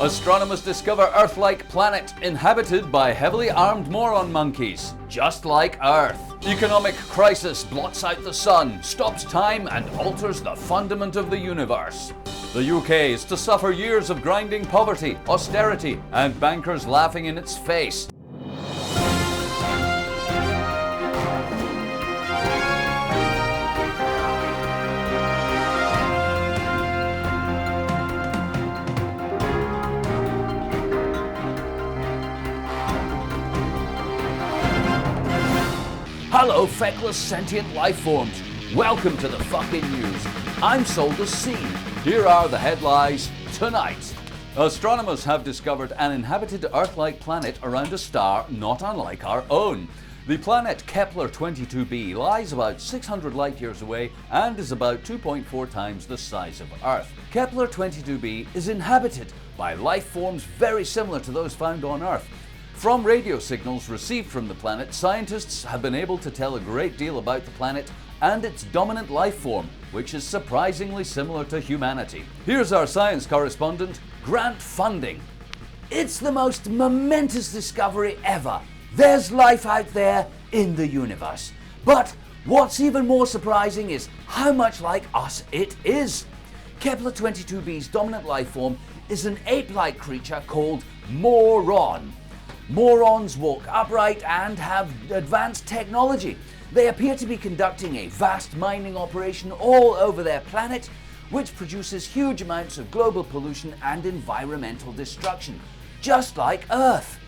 Astronomers discover Earth-like planet inhabited by heavily armed moron monkeys, just like Earth. Economic crisis blots out the sun, stops time and alters the fundament of the universe. The UK is to suffer years of grinding poverty, austerity, and bankers laughing in its face. Hello, feckless sentient life forms. Welcome to the fucking news. I'm Solder C. Here are the headlines tonight. Astronomers have discovered an inhabited Earth-like planet around a star not unlike our own. The planet Kepler-22b lies about 600 light years away and is about 2.4 times the size of Earth. Kepler-22b is inhabited by life forms very similar to those found on Earth. From radio signals received from the planet, scientists have been able to tell a great deal about the planet and its dominant life form, which is surprisingly similar to humanity. Here's our science correspondent, Grant Funding. It's the most momentous discovery ever. There's life out there in the universe. But what's even more surprising is how much like us it is. Kepler-22b's dominant life form is an ape-like creature called Moron. Morons walk upright and have advanced technology. They appear to be conducting a vast mining operation all over their planet, which produces huge amounts of global pollution and environmental destruction, just like Earth.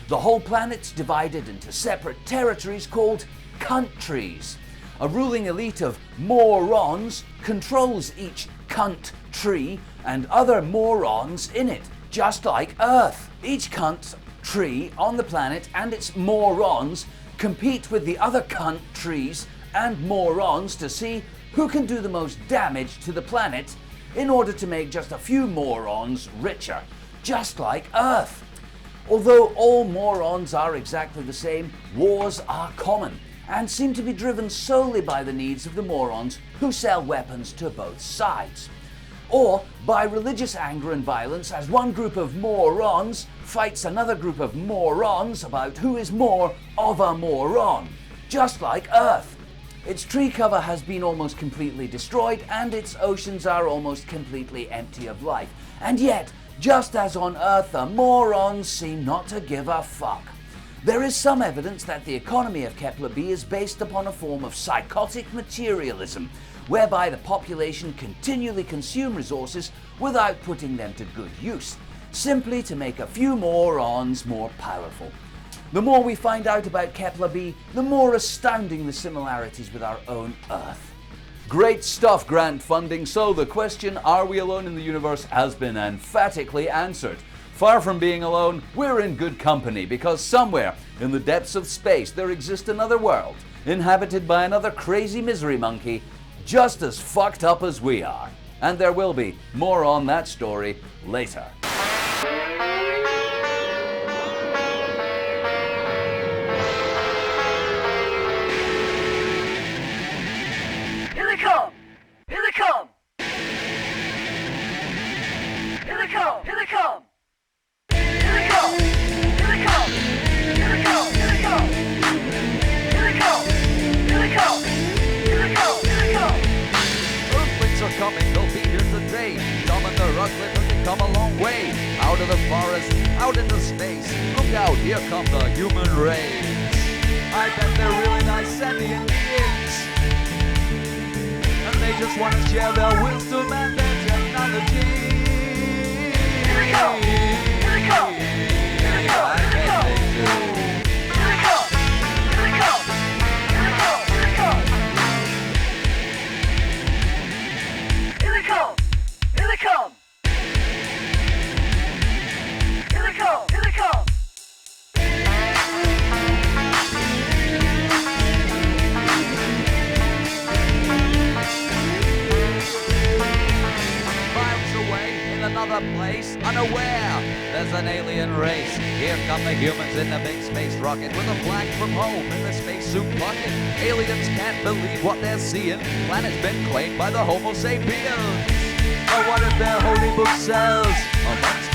The whole planet's divided into separate territories called countries. A ruling elite of morons controls each cunt tree and other morons in it, just like Earth. Each cunt tree on the planet and its morons compete with the other cunt trees and morons to see who can do the most damage to the planet in order to make just a few morons richer, just like Earth. Although all morons are exactly the same, wars are common and seem to be driven solely by the needs of the morons who sell weapons to both sides. Or by religious anger and violence as one group of morons fights another group of morons about who is more of a moron, just like Earth. Its tree cover has been almost completely destroyed and its oceans are almost completely empty of life. And yet, just as on Earth, the morons seem not to give a fuck. There is some evidence that the economy of Kepler B is based upon a form of psychotic materialism, whereby the population continually consume resources without putting them to good use, simply to make a few morons more powerful. The more we find out about Kepler B, the more astounding the similarities with our own Earth. Great stuff, Grant Funding. So the question, are we alone in the universe, has been emphatically answered. Far from being alone, we're in good company, because somewhere in the depths of space there exists another world, inhabited by another crazy misery monkey, just as fucked up as we are. And there will be more on that story later. Here they come! Here they come! Here they come! Here they come! Here they come! Here they come! Here they come! Here they come! Here they come! Here they come! Here they come! Here they come! Earthlings are coming, they'll be here today. Dumb and the rugged, they come a long way. Out of the forest, out into space. Look out, here come the human race. I bet they're really nice sentient beings. And they just want to share their wisdom and their technology. Here they come! Here they come! Here they come! I Here they bet come! they do. Here they come! Here they come! Here they come! Here they come! Here they come! Here they come! Here they come! Here they come! Miles away in another place, unaware there's an alien race. Here come the humans in the big space rocket with a flag from home in the spacesuit pocket. Aliens can't believe what they're seeing. Planet's been claimed by the Homo sapiens. But what if their holy book says a monster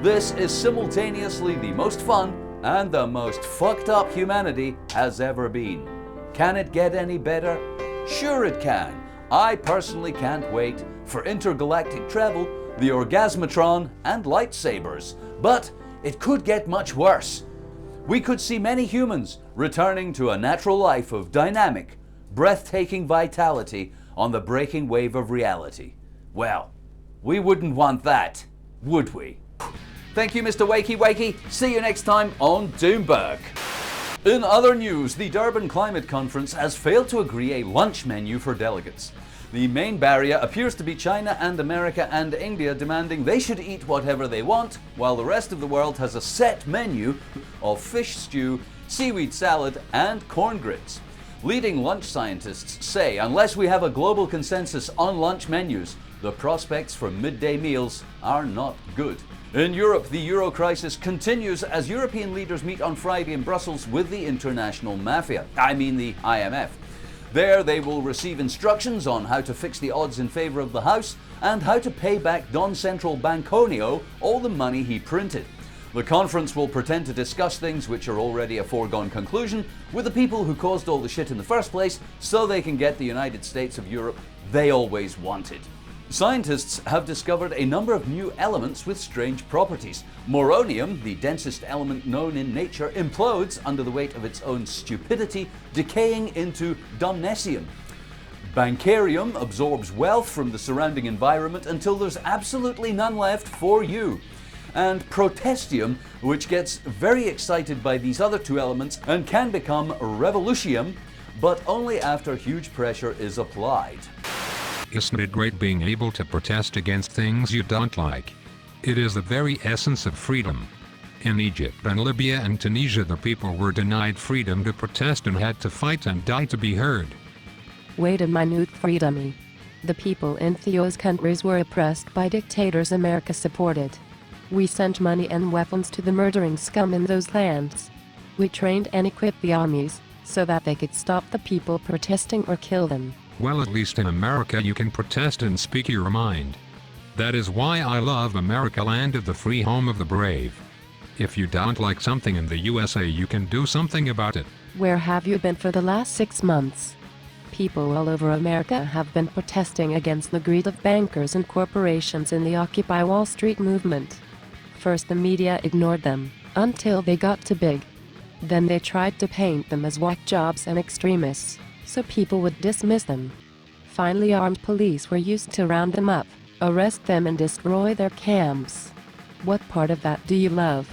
This is simultaneously the most fun and the most fucked up humanity has ever been. Can it get any better? Sure it can. I personally can't wait for intergalactic travel, the Orgasmatron, and lightsabers. But it could get much worse. We could see many humans returning to a natural life of dynamic, breathtaking vitality on the breaking wave of reality. Well, we wouldn't want that, would we? Thank you, Mr. Wakey Wakey. See you next time on Doomberg. In other news, the Durban Climate Conference has failed to agree a lunch menu for delegates. The main barrier appears to be China and America and India demanding they should eat whatever they want, while the rest of the world has a set menu of fish stew, seaweed salad, and corn grits. Leading lunch scientists say unless we have a global consensus on lunch menus, the prospects for midday meals are not good. In Europe, the Euro crisis continues as European leaders meet on Friday in Brussels with the international mafia. I mean the IMF. There they will receive instructions on how to fix the odds in favour of the House and how to pay back Don Central Banconio all the money he printed. The conference will pretend to discuss things which are already a foregone conclusion with the people who caused all the shit in the first place so they can get the United States of Europe they always wanted. Scientists have discovered a number of new elements with strange properties. Moronium, the densest element known in nature, implodes under the weight of its own stupidity, decaying into dumnesium. Bancarium absorbs wealth from the surrounding environment until there's absolutely none left for you. And protestium, which gets very excited by these other two elements and can become revolutium, but only after huge pressure is applied. Isn't it great being able to protest against things you don't like? It is the very essence of freedom. In Egypt and Libya and Tunisia, the people were denied freedom to protest and had to fight and die to be heard. Wait a minute, freedomy. The people in those countries were oppressed by dictators America supported. We sent money and weapons to the murdering scum in those lands. We trained and equipped the armies so that they could stop the people protesting or kill them. Well, at least in America you can protest and speak your mind. That is why I love America, land of the free, home of the brave. If you don't like something in the USA, you can do something about it. Where have you been for the last 6 months? People all over America have been protesting against the greed of bankers and corporations in the Occupy Wall Street movement. First the media ignored them, until they got too big. Then they tried to paint them as whack jobs and extremists, so people would dismiss them. Finally, armed police were used to round them up, arrest them and destroy their camps. What part of that do you love?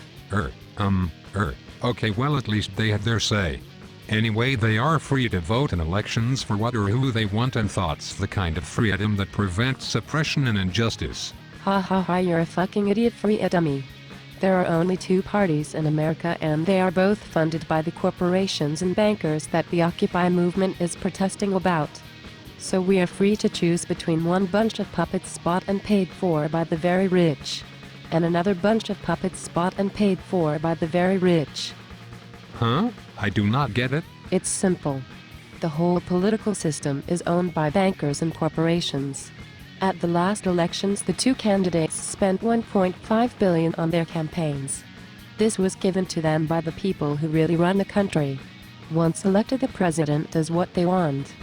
Okay, well, at least they had their say. Anyway, they are free to vote in elections for what or who they want, and thought's the kind of freedom that prevents suppression and injustice. Ha ha ha, you're a fucking idiot, freedommy. There are only two parties in America, and they are both funded by the corporations and bankers that the Occupy movement is protesting about. So we are free to choose between one bunch of puppets bought and paid for by the very rich, and another bunch of puppets bought and paid for by the very rich. Huh? I do not get it. It's simple. The whole political system is owned by bankers and corporations. At the last elections, the two candidates spent $1.5 billion on their campaigns. This was given to them by the people who really run the country. Once elected, the president does what they want,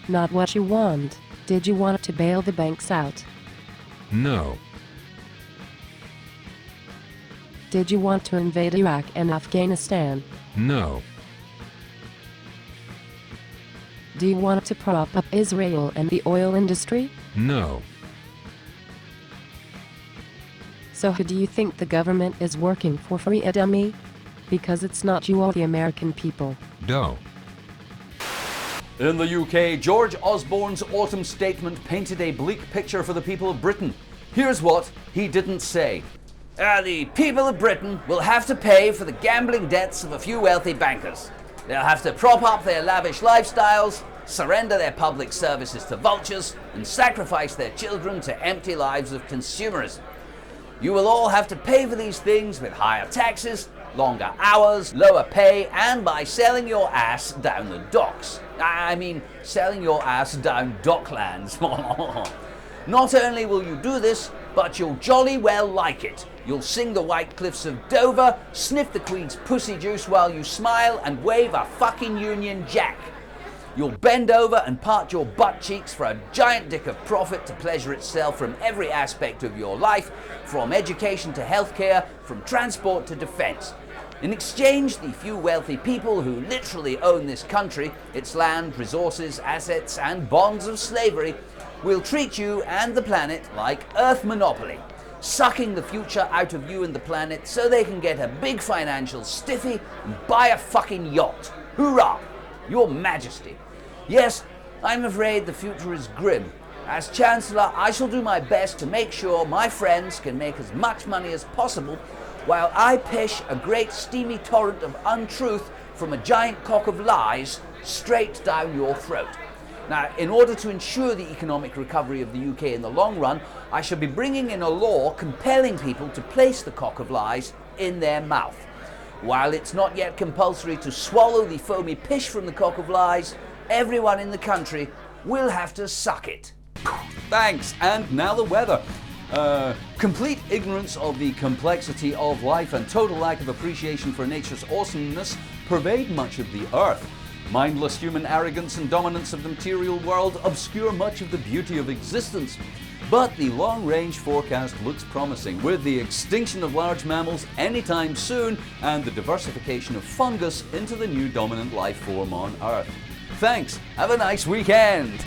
not what you want. Did you want to bail the banks out? No. Did you want to invade Iraq and Afghanistan? No. Do you want to prop up Israel and the oil industry? No. So who do you think the government is working for, freedommy? Because it's not you or the American people. No. In the UK, George Osborne's autumn statement painted a bleak picture for the people of Britain. Here's what he didn't say. The people of Britain will have to pay for the gambling debts of a few wealthy bankers. They'll have to prop up their lavish lifestyles, surrender their public services to vultures, and sacrifice their children to empty lives of consumerism. You will all have to pay for these things with higher taxes, longer hours, lower pay, and by selling your ass down the docks. I mean, selling your ass down docklands. Not only will you do this, but you'll jolly well like it. You'll sing the white cliffs of Dover, sniff the Queen's pussy juice while you smile and wave a fucking Union Jack. You'll bend over and part your butt cheeks for a giant dick of profit to pleasure itself from every aspect of your life, from education to healthcare, from transport to defense. In exchange, the few wealthy people who literally own this country, its land, resources, assets, and bonds of slavery, will treat you and the planet like Earth monopoly, sucking the future out of you and the planet so they can get a big financial stiffy and buy a fucking yacht. Hoorah! Your Majesty. Yes, I'm afraid the future is grim. As Chancellor, I shall do my best to make sure my friends can make as much money as possible while I pish a great steamy torrent of untruth from a giant cock of lies straight down your throat. Now, in order to ensure the economic recovery of the UK in the long run, I shall be bringing in a law compelling people to place the cock of lies in their mouth. While it's not yet compulsory to swallow the foamy pish from the cock of lies, everyone in the country will have to suck it. Thanks, and now the weather. Complete ignorance of the complexity of life and total lack of appreciation for nature's awesomeness pervade much of the earth. Mindless human arrogance and dominance of the material world obscure much of the beauty of existence. But the long-range forecast looks promising, with the extinction of large mammals anytime soon and the diversification of fungus into the new dominant life form on Earth. Thanks, have a nice weekend!